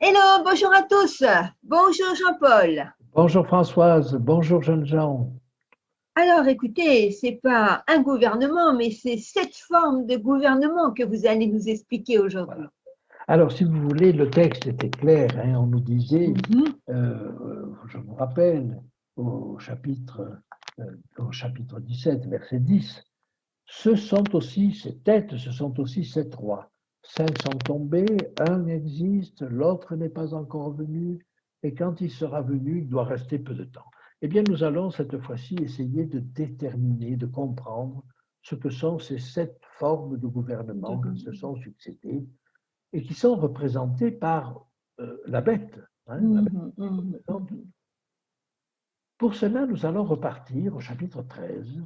Hello, bonjour à tous. Bonjour Jean-Paul. Bonjour Françoise, bonjour jeunes gens. Alors écoutez, c'est pas un gouvernement, mais c'est 7 formes de gouvernement que vous allez nous expliquer aujourd'hui. Voilà. Alors, si vous voulez, le texte était clair. On nous disait, je vous rappelle, au chapitre 17, verset 10, ce sont aussi ces têtes, ce sont aussi 7 rois. 5 sont tombés, un existe, l'autre n'est pas encore venu, et quand il sera venu, il doit rester peu de temps. Eh bien, nous allons cette fois-ci essayer de déterminer, de comprendre ce que sont ces 7 formes de gouvernement qui se sont succédées et qui sont représentées par la bête. La bête. Pour cela, nous allons repartir au chapitre 13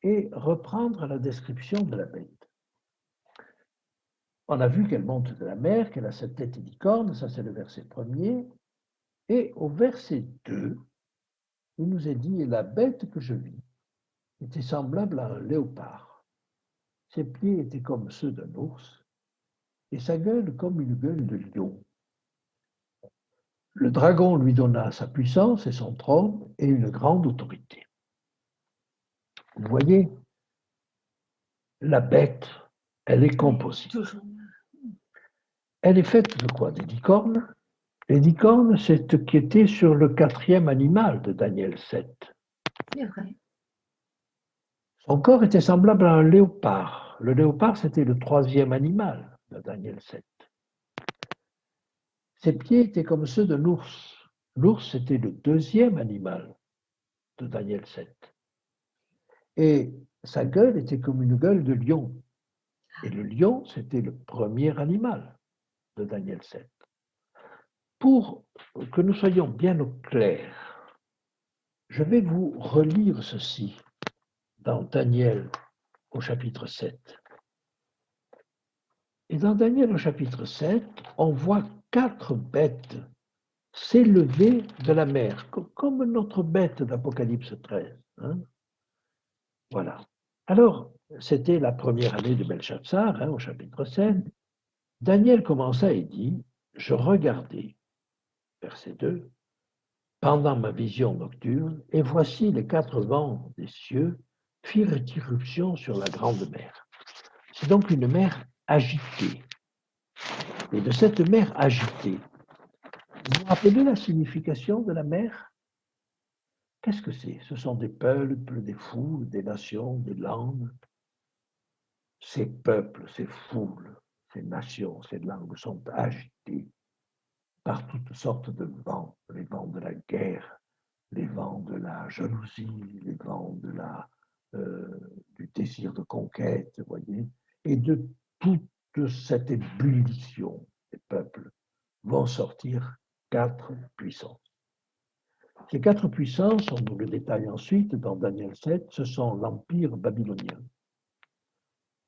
et reprendre la description de la bête. On a vu qu'elle monte de la mer, qu'elle a 7 têtes et 10 cornes, ça c'est le verset 1er. Et au verset 2, il nous est dit, et la bête que je vis était semblable à un léopard. Ses pieds étaient comme ceux d'un ours, et sa gueule comme une gueule de lion. Le dragon lui donna sa puissance et son trône et une grande autorité. Vous voyez, la bête, elle est composite. Elle est faite de quoi? Des 10 cornes. Les 10 cornes, c'est ce qui était sur le 4e animal de Daniel 7. C'est vrai. Son corps était semblable à un léopard. Le léopard, c'était le 3e animal de Daniel 7. Ses pieds étaient comme ceux de l'ours. L'ours, c'était le 2e animal de Daniel 7. Et sa gueule était comme une gueule de lion. Et le lion, c'était le 1er animal de Daniel 7. Pour que nous soyons bien au clair, je vais vous relire ceci dans Daniel au chapitre 7. Et dans Daniel au chapitre 7, on voit 4 bêtes s'élever de la mer, comme notre bête d'Apocalypse 13. Voilà. Alors, c'était la première année de Belshazzar, au chapitre 7. Daniel commença et dit, je regardais, verset 2, pendant ma vision nocturne, et voici les 4 vents des cieux firent irruption sur la grande mer. C'est donc une mer agitée. Et de cette mer agitée, vous vous rappelez la signification de la mer? Qu'est-ce que c'est? Ce sont des peuples, des foules, des nations, des langues. Ces peuples, ces foules, ces nations, ces langues sont agitées par toutes sortes de vents, les vents de la guerre, les vents de la jalousie, les vents de du désir de conquête, vous voyez, et de toute cette ébullition des peuples vont sortir 4 puissances. Ces 4 puissances, on nous le détaille ensuite dans Daniel 7, ce sont l'empire babylonien.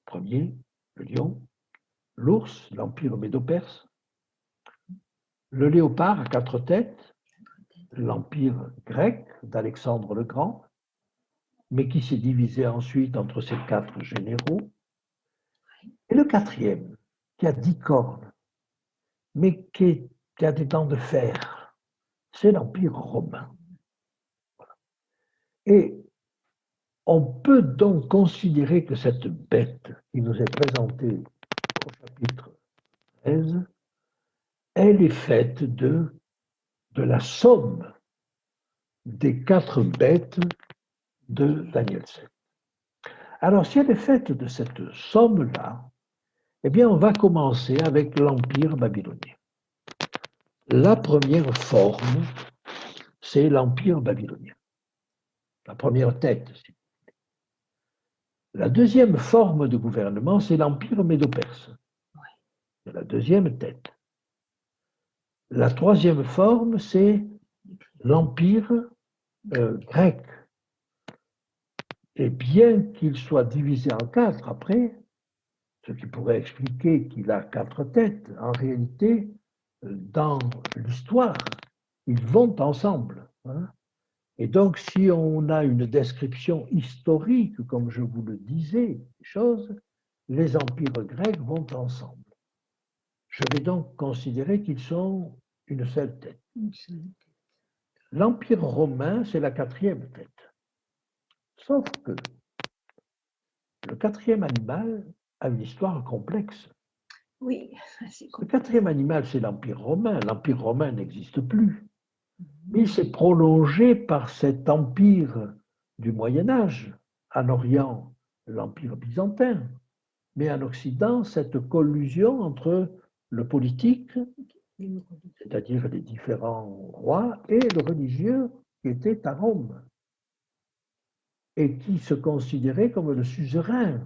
Premier, le lion, l'ours, l'empire médo-perse, le léopard à 4 têtes, l'empire grec d'Alexandre le Grand, mais qui s'est divisé ensuite entre ces 4 généraux, et le 4e, qui a 10 cornes, mais qui a des dents de fer, c'est l'empire romain. Et on peut donc considérer que cette bête qui nous est présentée au chapitre 13, elle est faite de la somme des 4 bêtes de Daniel 7. Alors, si elle est faite de cette somme-là, eh bien, on va commencer avec l'Empire babylonien. La première forme, c'est l'Empire babylonien. La première tête. La deuxième forme de gouvernement, c'est l'Empire médo-perse. C'est la deuxième tête. La troisième forme, c'est l'Empire grec. Et bien qu'il soit divisé en 4 après, ce qui pourrait expliquer qu'il a 4 têtes, en réalité, dans l'histoire, ils vont ensemble. Et donc, si on a une description historique, comme je vous le disais, des choses, les empires grecs vont ensemble. je vais donc considérer qu'ils sont une seule tête. Une seule. L'Empire romain, c'est la quatrième tête. Sauf que le quatrième animal a une histoire complexe. Oui, c'est Le complexe. quatrième animal, c'est l'Empire romain. L'Empire romain n'existe plus. Mais il s'est prolongé par cet empire du Moyen-Âge. En Orient, l'Empire byzantin. Mais en Occident, cette collusion entre le politique, c'est-à-dire les différents rois, et le religieux qui était à Rome et qui se considérait comme le suzerain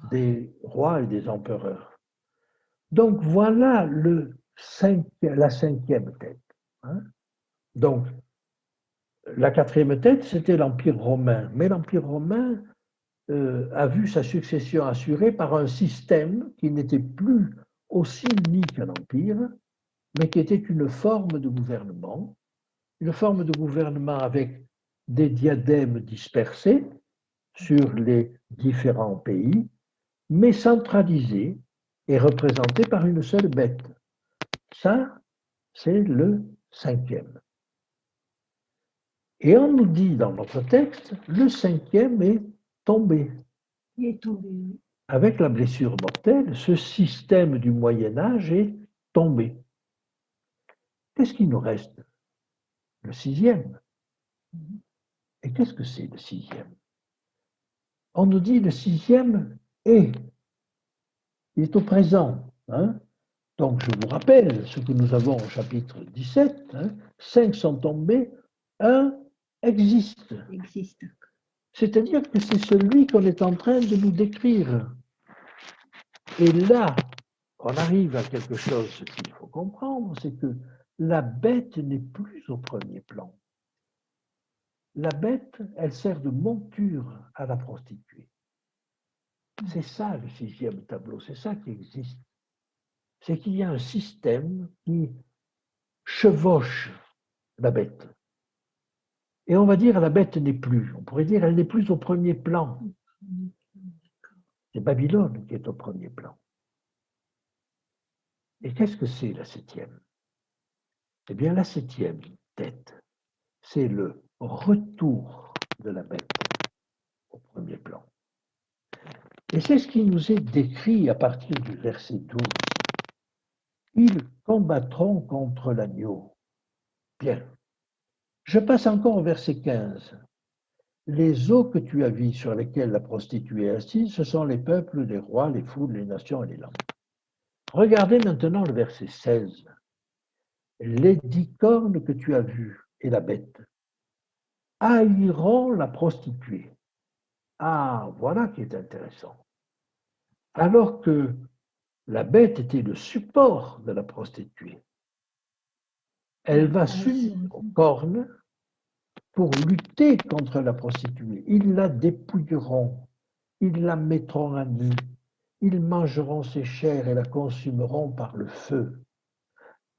des rois et des empereurs. Donc voilà la cinquième tête. Hein. Donc la quatrième tête, c'était l'Empire romain. Mais l'Empire romain a vu sa succession assurée par un système qui n'était plus aussi uni qu'un empire, mais qui était une forme de gouvernement avec des diadèmes dispersés sur les différents pays, mais centralisé et représenté par une seule bête. Ça, c'est le cinquième. Et on nous dit dans notre texte, le cinquième est tombé. Il est tombé. Avec la blessure mortelle, ce système du Moyen-Âge est tombé. Qu'est-ce qu'il nous reste? Le sixième. Et qu'est-ce que c'est le sixième? On nous dit le sixième est. Il est au présent. Hein? Donc, je vous rappelle ce que nous avons au chapitre 17. 5 sont tombés, un existe. C'est-à-dire que c'est celui qu'on est en train de nous décrire. Et là, on arrive à quelque chose qu'il faut comprendre, c'est que la bête n'est plus au premier plan. La bête, elle sert de monture à la prostituée. C'est ça le sixième tableau, c'est ça qui existe. C'est qu'il y a un système qui chevauche la bête. Et on va dire la bête n'est plus. On pourrait dire elle n'est plus au premier plan. C'est Babylone qui est au premier plan. Et qu'est-ce que c'est la septième? Eh bien, la septième tête, c'est le retour de la bête au premier plan. Et c'est ce qui nous est décrit à partir du verset 12. Ils combattront contre l'agneau. Bien. Je passe encore au verset 15. Les eaux que tu as vues sur lesquelles la prostituée est assise, ce sont les peuples, les rois, les foules, les nations et les langues. Regardez maintenant le verset 16. Les 10 cornes que tu as vues et la bête haïront la prostituée. Ah, voilà qui est intéressant. Alors que la bête était le support de la prostituée, elle va s'unir aux cornes pour lutter contre la prostituée. Ils la dépouilleront, ils la mettront à nu, ils mangeront ses chairs et la consumeront par le feu.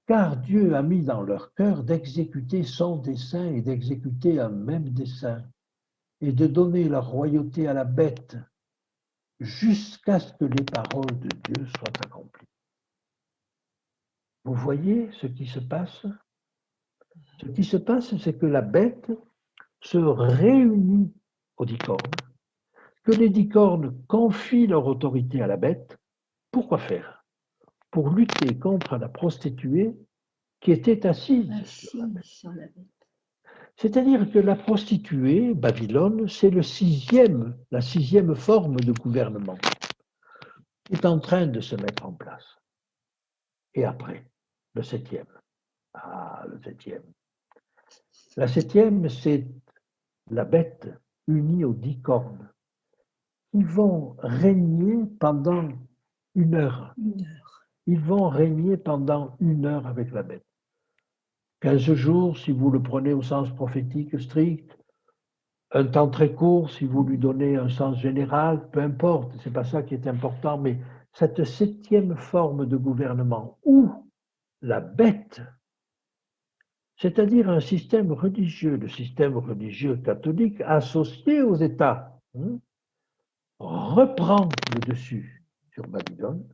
Car Dieu a mis dans leur cœur d'exécuter son dessein et d'exécuter un même dessein, et de donner la royauté à la bête, jusqu'à ce que les paroles de Dieu soient accomplies. Vous voyez ce qui se passe? Ce qui se passe, c'est que la bête se réunit aux 10 cornes, que les 10 cornes confient leur autorité à la bête. Pourquoi faire? Pour lutter contre la prostituée qui était assise sur la bête. C'est-à-dire que la prostituée, Babylone, c'est la sixième forme de gouvernement qui est en train de se mettre en place. Et après, le septième. Ah, le septième. La septième, c'est la bête unie aux 10 cornes. Ils vont régner pendant 1 heure. Ils vont régner pendant 1 heure avec la bête. 15 jours, si vous le prenez au sens prophétique strict, un temps très court, si vous lui donnez un sens général, peu importe, c'est pas ça qui est important, mais cette septième forme de gouvernement où la bête, c'est-à-dire un système religieux, le système religieux catholique associé aux États, reprend le dessus sur Babylone,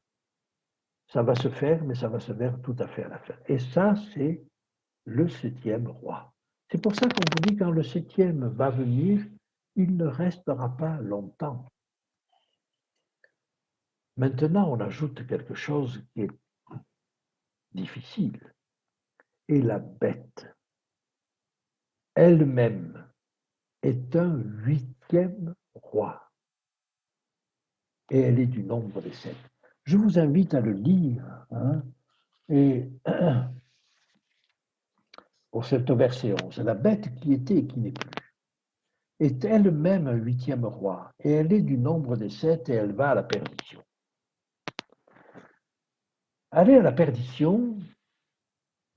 Ça va se faire, mais ça va se faire tout à fait à la fin. Et ça, c'est le 7e roi. C'est pour ça qu'on vous dit quand le 7e va venir, il ne restera pas longtemps. Maintenant, on ajoute quelque chose qui est difficile. Et la bête elle-même est un 8e roi. Et elle est du nombre des 7. Je vous invite à le lire. Et pour cette verset 11, la bête qui était et qui n'est plus est elle-même un 8e roi. Et elle est du nombre des 7 et elle va à la perdition. Aller à la perdition,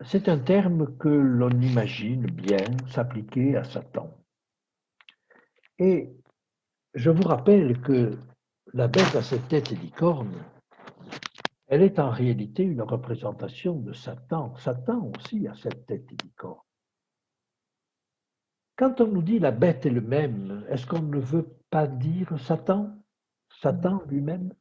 c'est un terme que l'on imagine bien s'appliquer à Satan. Et je vous rappelle que la bête à 7 têtes et 10 cornes, elle est en réalité une représentation de Satan. Satan aussi a 7 têtes et 10 cornes. Quand on nous dit la bête est le même, est-ce qu'on ne veut pas dire Satan? Satan lui-même?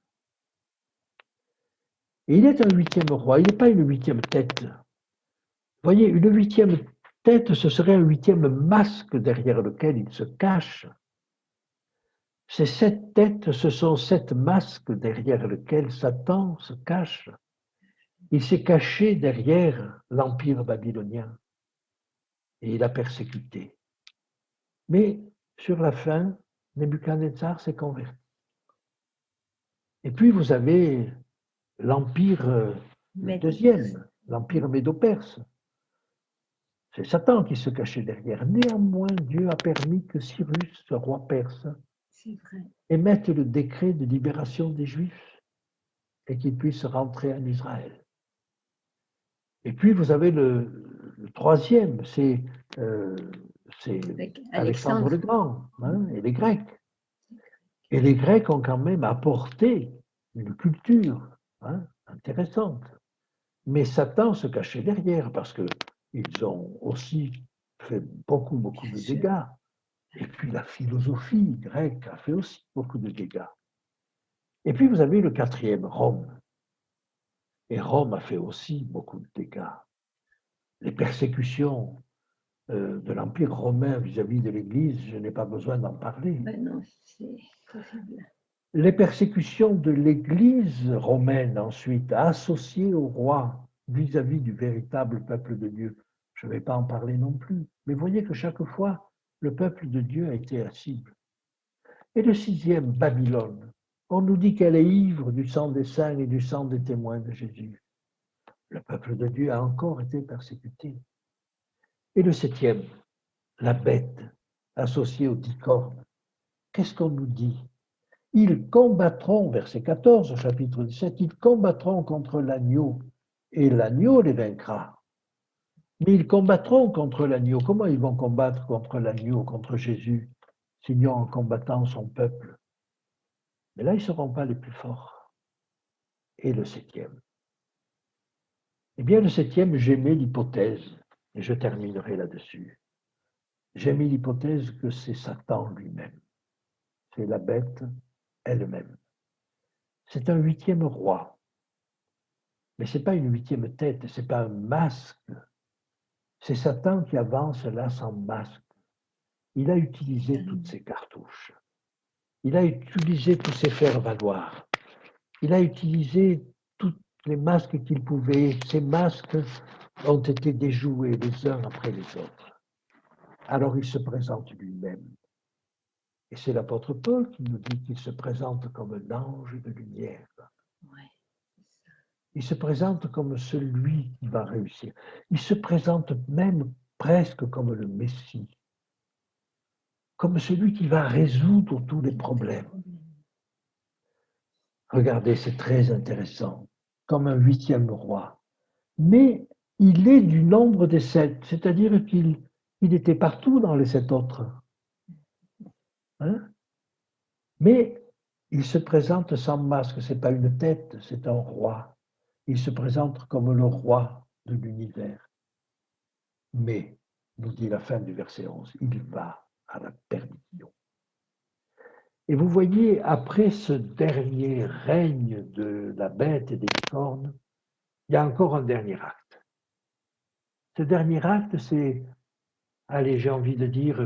Et il est un 8e roi, il n'est pas une 8e tête. Vous voyez, une 8e tête, ce serait un 8e masque derrière lequel il se cache. Ces 7 têtes, ce sont 7 masques derrière lesquels Satan se cache. Il s'est caché derrière l'empire babylonien et il a persécuté. Mais sur la fin, Nebuchadnezzar s'est converti. Et puis vous avez l'empire deuxième, l'empire médo-perse. C'est Satan qui se cachait derrière. Néanmoins, Dieu a permis que Cyrus, ce roi perse, émette le décret de libération des Juifs et qu'ils puissent rentrer en Israël. Et puis vous avez le troisième, c'est Alexandre le Grand et les Grecs. Et les Grecs ont quand même apporté une culture intéressante. Mais Satan se cachait derrière parce qu'ils ont aussi fait beaucoup de dégâts. Et puis la philosophie grecque a fait aussi beaucoup de dégâts. Et puis vous avez le quatrième, Rome. Et Rome a fait aussi beaucoup de dégâts. Les persécutions de l'Empire romain vis-à-vis de l'Église, je n'ai pas besoin d'en parler. Ben non, c'est terrible. Les persécutions de l'Église romaine ensuite, associées au roi vis-à-vis du véritable peuple de Dieu, je ne vais pas en parler non plus. Mais voyez que chaque fois, le peuple de Dieu a été la cible. Et le 6e, Babylone, on nous dit qu'elle est ivre du sang des saints et du sang des témoins de Jésus. Le peuple de Dieu a encore été persécuté. Et le 7e, la bête, associée aux 10 cornes. Qu'est-ce qu'on nous dit? Ils combattront, verset 14, chapitre 17, ils combattront contre l'agneau, et l'agneau les vaincra. Mais ils combattront contre l'agneau. Comment ils vont combattre contre l'agneau, contre Jésus, sinon en combattant son peuple? Mais là, ils ne seront pas les plus forts. Et le 7e? Eh bien, le 7e, j'ai mis l'hypothèse, et je terminerai là-dessus. J'ai mis l'hypothèse que c'est Satan lui-même. C'est la bête elle-même. C'est un 8e roi. Mais ce n'est pas une 8e tête, ce n'est pas un masque. C'est Satan qui avance là sans masque. Il a utilisé toutes ses cartouches. Il a utilisé tous ses faire-valoir. Il a utilisé tous les masques qu'il pouvait. Ces masques ont été déjoués les uns après les autres. Alors il se présente lui-même. Et c'est l'apôtre Paul qui nous dit qu'il se présente comme un ange de lumière. Il se présente comme celui qui va réussir. Il se présente même presque comme le Messie, comme celui qui va résoudre tous les problèmes. Regardez, c'est très intéressant, comme un 8e roi. Mais il est du nombre des 7, c'est-à-dire qu'il était partout dans les 7 autres. Mais il se présente sans masque, ce n'est pas une tête, c'est un roi. Il se présente comme le roi de l'univers. Mais, nous dit la fin du verset 11, il va à la perdition. Et vous voyez, après ce dernier règne de la bête et des cornes, il y a encore un dernier acte. Ce dernier acte, c'est, allez, j'ai envie de dire,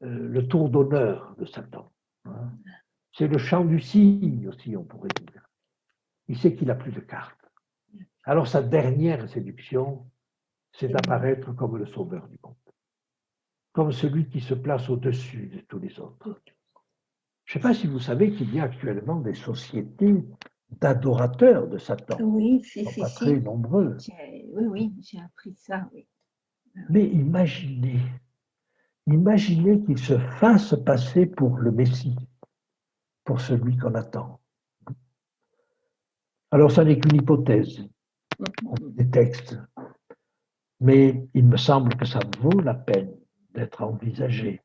le tour d'honneur de Satan. Hein. C'est le chant du cygne aussi, on pourrait dire. Il sait qu'il n'a plus de cartes. Alors sa dernière séduction, c'est d'apparaître comme le sauveur du monde. Comme celui qui se place au-dessus de tous les autres. Je ne sais pas si vous savez qu'il y a actuellement des sociétés d'adorateurs de Satan. Oui, Ils ne sont pas très nombreux. Oui, j'ai appris ça, oui. Mais imaginez qu'il se fasse passer pour le Messie, pour celui qu'on attend. Alors, ça n'est qu'une hypothèse, des textes, mais il me semble que ça vaut la peine d'être envisagé,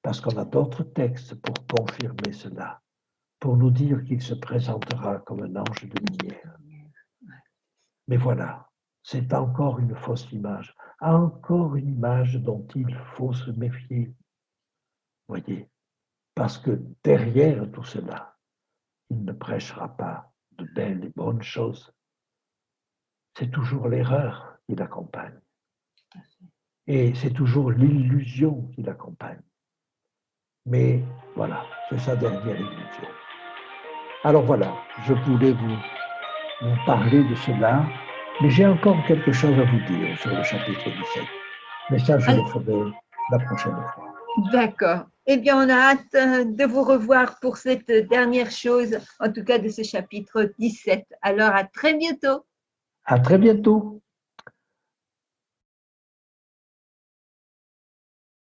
parce qu'on a d'autres textes pour confirmer cela, pour nous dire qu'il se présentera comme un ange de lumière. Mais voilà, c'est encore une fausse image, encore une image dont il faut se méfier. Voyez, parce que derrière tout cela, il ne prêchera pas de belles et bonnes choses. C'est toujours l'erreur qui l'accompagne. Et c'est toujours l'illusion qui l'accompagne. Mais voilà, c'est sa dernière illusion. Alors voilà, je voulais vous parler de cela, mais j'ai encore quelque chose à vous dire sur le chapitre 17. Mais ça, je le ferai la prochaine fois. D'accord. Eh bien, on a hâte de vous revoir pour cette dernière chose, en tout cas de ce chapitre 17. Alors, à très bientôt. À très bientôt.